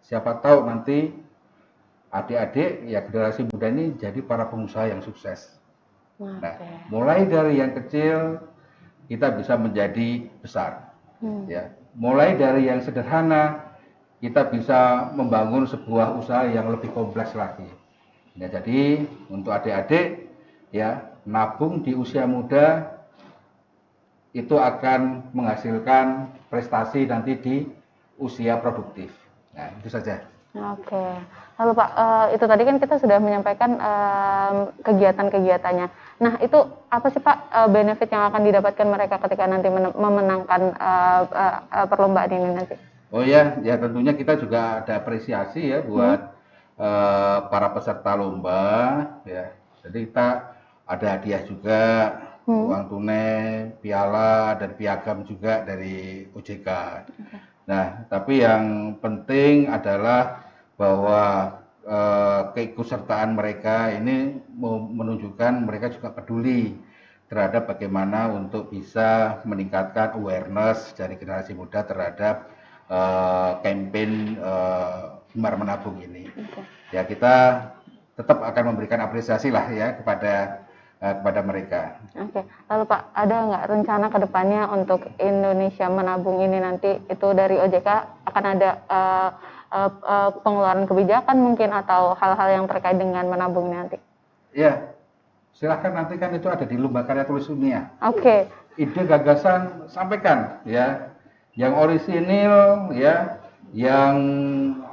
siapa tahu nanti adik-adik ya generasi muda ini jadi para pengusaha yang sukses. Nah, mulai dari yang kecil kita bisa menjadi besar. Ya, mulai dari yang sederhana kita bisa membangun sebuah usaha yang lebih kompleks lagi. Ya, jadi untuk adik-adik ya, nabung di usia muda itu akan menghasilkan prestasi nanti di usia produktif. Nah, itu saja. Oke. Lalu Pak, itu tadi kan kita sudah menyampaikan kegiatan-kegiatannya. Nah, itu apa sih Pak benefit yang akan didapatkan mereka ketika nanti memenangkan perlombaan ini nanti? Oh ya, ya tentunya kita juga ada apresiasi ya buat para peserta lomba ya. Jadi kita ada hadiah juga, uang tunai, piala dan piagam juga dari OJK. Nah, tapi yang penting adalah bahwa keikutsertaan mereka ini menunjukkan mereka juga peduli terhadap bagaimana untuk bisa meningkatkan awareness dari generasi muda terhadap campaign Gemar Menabung ini. Ya, kita tetap akan memberikan apresiasi lah ya kepada mereka. Oke, lalu Pak, ada nggak rencana ke depannya untuk Indonesia Menabung ini nanti itu dari OJK akan ada pengeluaran kebijakan mungkin atau hal-hal yang terkait dengan menabung ini nanti? Ya, silahkan nanti kan itu ada di Lomba Karya Tulis Ilmiah. Oke. Ide gagasan sampaikan ya, yang orisinil ya, yang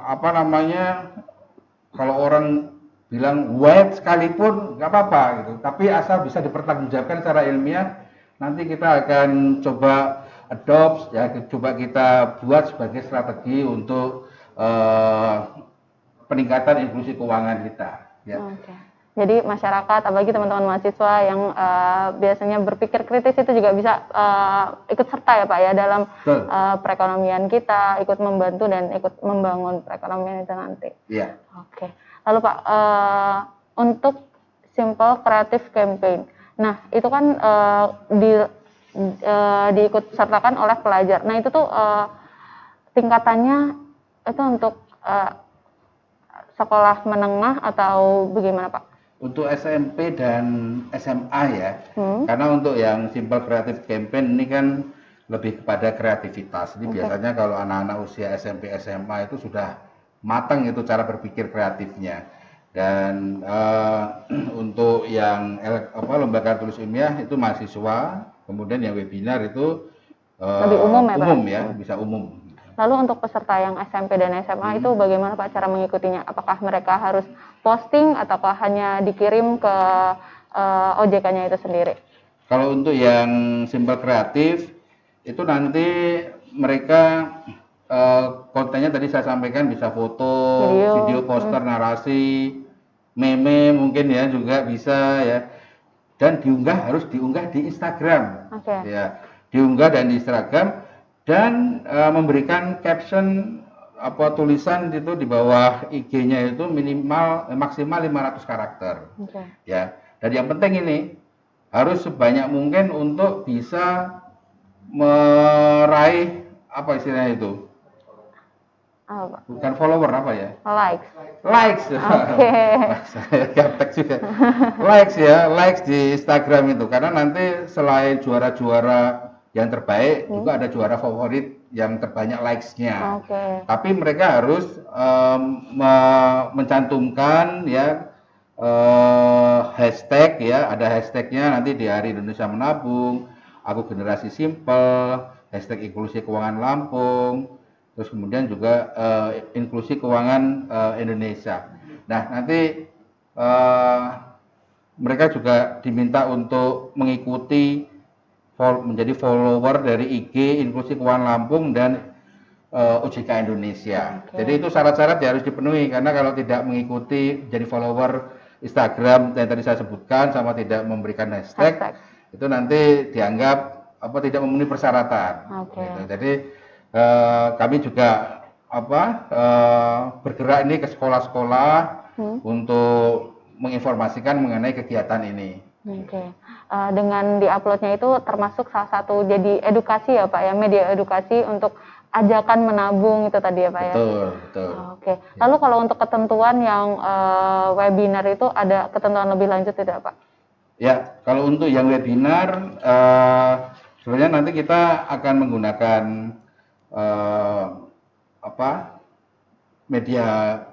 apa namanya, kalau orang bilang white sekalipun nggak apa-apa gitu, tapi asal bisa dipertanggungjawabkan secara ilmiah, nanti kita akan coba adopt ya, coba kita buat sebagai strategi untuk peningkatan inklusi keuangan kita ya. Jadi masyarakat, apalagi teman-teman mahasiswa yang biasanya berpikir kritis itu juga bisa ikut serta ya Pak ya dalam perekonomian kita, ikut membantu dan ikut membangun perekonomian itu nanti. Iya. Oke. Lalu Pak, untuk Simple Creative Campaign, nah itu kan diikut sertakan oleh pelajar. Nah itu tuh tingkatannya itu untuk sekolah menengah atau bagaimana Pak? Untuk SMP dan SMA ya, karena untuk yang Simple Creative Campaign ini kan lebih kepada kreativitas. Jadi biasanya kalau anak-anak usia SMP SMA itu sudah matang itu cara berpikir kreatifnya. Dan untuk yang lembaga tulis ilmiah itu mahasiswa, kemudian yang webinar itu lebih umum ya Pak? Umum ya, bisa umum. Lalu untuk peserta yang SMP dan SMA itu bagaimana Pak cara mengikutinya? Apakah mereka harus posting ataukah hanya dikirim ke OJK-nya itu sendiri? Kalau untuk yang simpel kreatif itu nanti mereka kontennya tadi saya sampaikan bisa foto, video poster, narasi, meme mungkin ya juga bisa ya. Dan harus diunggah di Instagram. Ya, diunggah dan di Instagram dan memberikan caption tulisan itu di bawah IG-nya itu maksimal 500 karakter. Ya. Dan yang penting ini harus sebanyak mungkin untuk bisa meraih apa istilahnya itu? Bukan follower apa ya? Likes. Gaptek juga. Likes di Instagram itu karena nanti selain juara-juara yang terbaik juga ada juara favorit yang terbanyak likes-nya. Tapi mereka harus mencantumkan ya hashtag ya, ada hashtagnya nanti di Hari Indonesia Menabung, Aku Generasi Simpel, hashtag inklusi keuangan Lampung, terus kemudian juga inklusi keuangan Indonesia. Nah nanti mereka juga diminta untuk mengikuti menjadi follower dari IG inklusi keuangan Lampung dan OJK Indonesia. Jadi itu syarat-syarat yang harus dipenuhi karena kalau tidak mengikuti jadi follower Instagram yang tadi saya sebutkan sama tidak memberikan hashtag. Itu nanti dianggap tidak memenuhi persyaratan. Gitu. Jadi kami juga bergerak ini ke sekolah-sekolah untuk menginformasikan mengenai kegiatan ini. Dengan diuploadnya itu termasuk salah satu jadi edukasi ya Pak ya, media edukasi untuk ajakan menabung itu tadi ya Pak ya. Betul. Lalu kalau untuk ketentuan yang webinar itu ada ketentuan lebih lanjut tidak Pak? Ya, kalau untuk yang webinar sebenarnya nanti kita akan menggunakan media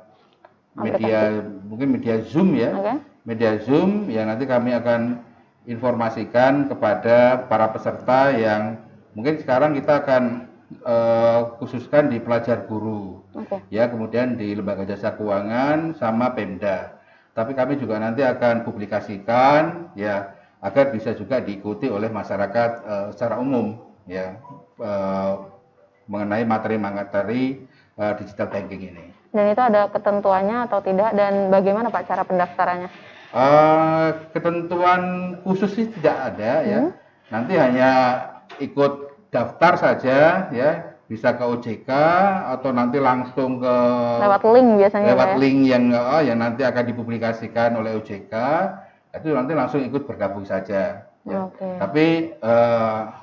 Zoom ya. Media Zoom yang nanti kami akan informasikan kepada para peserta yang mungkin sekarang kita akan khususkan di pelajar guru, ya kemudian di lembaga jasa keuangan sama Pemda. Tapi kami juga nanti akan publikasikan ya agar bisa juga diikuti oleh masyarakat secara umum ya mengenai materi-materi digital banking ini. Dan itu ada ketentuannya atau tidak dan bagaimana Pak cara pendaftarannya? Ketentuan khusus sih tidak ada ya. Nanti hanya ikut daftar saja ya, bisa ke OJK atau nanti langsung ke lewat link biasanya link yang nanti akan dipublikasikan oleh OJK. Itu nanti langsung ikut bergabung saja ya. Tapi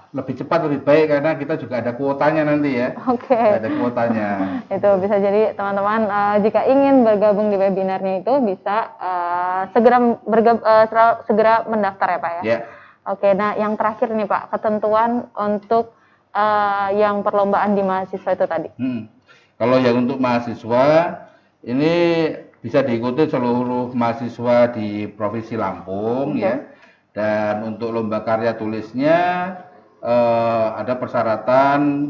lebih cepat lebih baik karena kita juga ada kuotanya nanti ya. Ada kuotanya. Itu bisa jadi teman-teman jika ingin bergabung di webinarnya itu bisa segera mendaftar ya Pak ya. Nah yang terakhir nih Pak, ketentuan untuk yang perlombaan di mahasiswa itu tadi. Kalau yang untuk mahasiswa ini bisa diikuti seluruh mahasiswa di Provinsi Lampung ya. Dan untuk lomba karya tulisnya ada persyaratan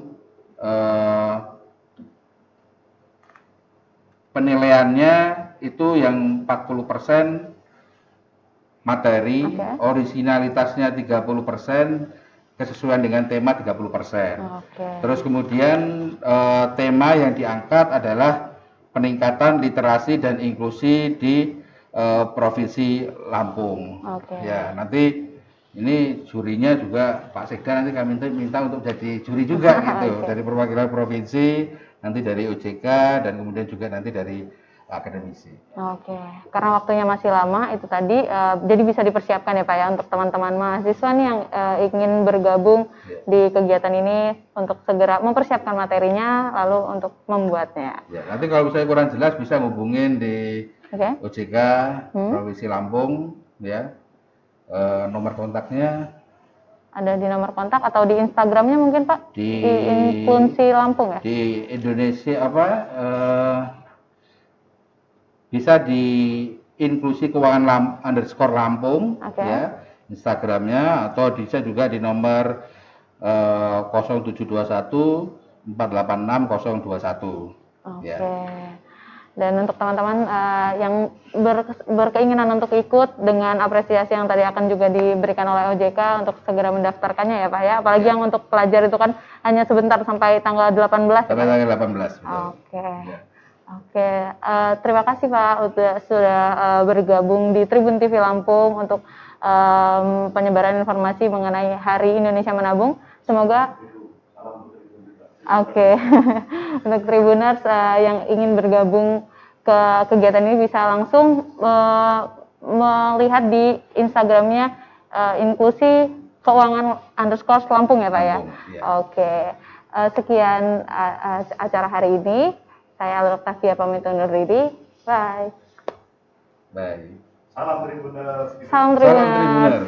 penilaiannya itu yang 40% materi, originalitasnya 30%, kesesuaian dengan tema 30%. Terus kemudian tema yang diangkat adalah peningkatan literasi dan inklusi di Provinsi Lampung. Ya, nanti ini jurinya juga Pak Sekda nanti kami minta untuk jadi juri juga gitu dari perwakilan provinsi, nanti dari OJK dan kemudian juga nanti dari akademisi. Karena waktunya masih lama itu tadi, jadi bisa dipersiapkan ya Pak ya untuk teman-teman mahasiswa nih yang ingin bergabung di kegiatan ini untuk segera mempersiapkan materinya lalu untuk membuatnya. Ya, nanti kalau misalnya kurang jelas bisa hubungin di OJK Provinsi Lampung ya. Nomor kontaknya ada di nomor kontak atau di Instagramnya mungkin Pak di Inklusi Lampung ya di Indonesia bisa di inklusi keuangan underscore Lampung, ya, Instagramnya, atau bisa juga di nomor 0721 486 021. Ya. Dan untuk teman-teman yang berkeinginan untuk ikut dengan apresiasi yang tadi akan juga diberikan oleh OJK untuk segera mendaftarkannya ya Pak ya. Apalagi yang untuk pelajar itu kan hanya sebentar sampai tanggal 18. Sampai tanggal 18. Oke. Terima kasih Pak sudah bergabung di Tribun TV Lampung untuk penyebaran informasi mengenai Hari Indonesia Menabung. Semoga untuk Tribuners yang ingin bergabung ke kegiatan ini bisa langsung melihat di Instagramnya inklusi keuangan underscore Lampung ya Pak ya. Sekian acara hari ini. Saya Alur Octavia pamit undur diri. Bye. Bye. Salam Tribuners. Salam Tribuners.